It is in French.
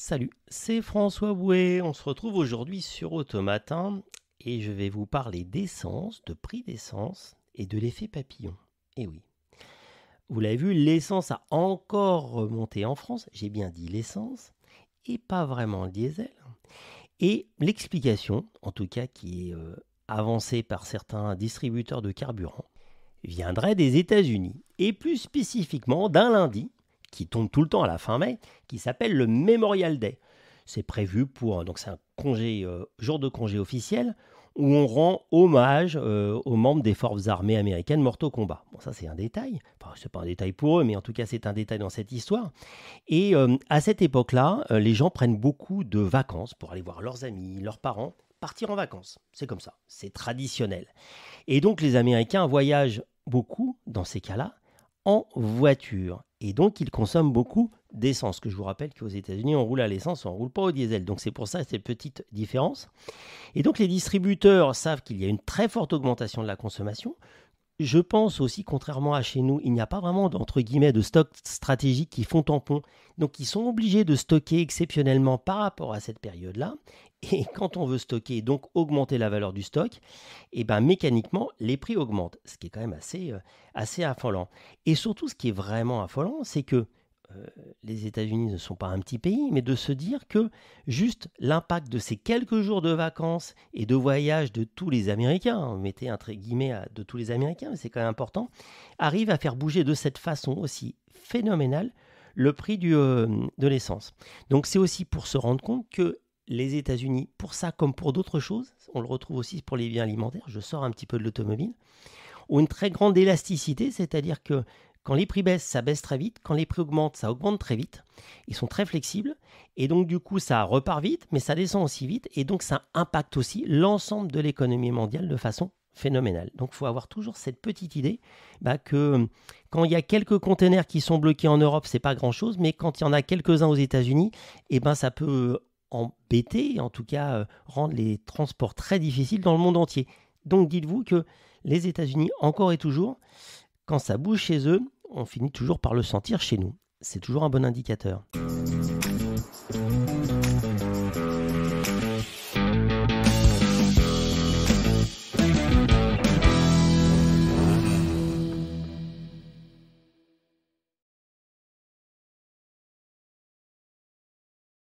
Salut, c'est François Bouet. On se retrouve aujourd'hui sur Automatin et je vais vous parler d'essence, de prix d'essence et de l'effet papillon. Et oui, vous l'avez vu, l'essence a encore remonté en France. J'ai bien dit l'essence et pas vraiment le diesel. Et l'explication, en tout cas qui est avancée par certains distributeurs de carburant, viendrait des États-Unis et plus spécifiquement d'un lundi qui tombe tout le temps à la fin mai, qui s'appelle le Memorial Day. C'est prévu pour, donc c'est un congé, jour de congé officiel, où on rend hommage aux membres des forces armées américaines mortes au combat. Bon, ça c'est un détail, enfin c'est pas un détail pour eux, mais en tout cas c'est un détail dans cette histoire. Et à cette époque-là, les gens prennent beaucoup de vacances pour aller voir leurs amis, leurs parents, partir en vacances. C'est comme ça, c'est traditionnel. Et donc les Américains voyagent beaucoup, dans ces cas-là, en voiture. Et donc, ils consomment beaucoup d'essence. Que je vous rappelle qu'aux États-Unis, on roule à l'essence, on ne roule pas au diesel. Donc, c'est pour ça cette petite différence. Et donc, les distributeurs savent qu'il y a une très forte augmentation de la consommation. Je pense aussi, contrairement à chez nous, il n'y a pas vraiment d'entre guillemets de stock stratégique qui font tampon. Donc, ils sont obligés de stocker exceptionnellement par rapport à cette période-là. Et quand on veut stocker et donc augmenter la valeur du stock, et ben mécaniquement, les prix augmentent. Ce qui est quand même assez affolant. Et surtout, ce qui est vraiment affolant, c'est que les États-Unis ne sont pas un petit pays, mais de se dire que juste l'impact de ces quelques jours de vacances et de voyage de tous les Américains, mettez entre guillemets de tous les Américains, mais c'est quand même important, arrive à faire bouger de cette façon aussi phénoménale le prix de l'essence. Donc c'est aussi pour se rendre compte que les États-Unis, pour ça comme pour d'autres choses, on le retrouve aussi pour les biens alimentaires, je sors un petit peu de l'automobile, ont une très grande élasticité, c'est-à-dire que quand les prix baissent, ça baisse très vite. Quand les prix augmentent, ça augmente très vite. Ils sont très flexibles. Et donc, du coup, ça repart vite, mais ça descend aussi vite. Et donc, ça impacte aussi l'ensemble de l'économie mondiale de façon phénoménale. Donc, il faut avoir toujours cette petite idée que quand il y a quelques containers qui sont bloqués en Europe, c'est pas grand-chose. Mais quand il y en a quelques-uns aux États-Unis, ça peut embêter, en tout cas rendre les transports très difficiles dans le monde entier. Donc, dites-vous que les États-Unis, encore et toujours, quand ça bouge chez eux, on finit toujours par le sentir chez nous. C'est toujours un bon indicateur.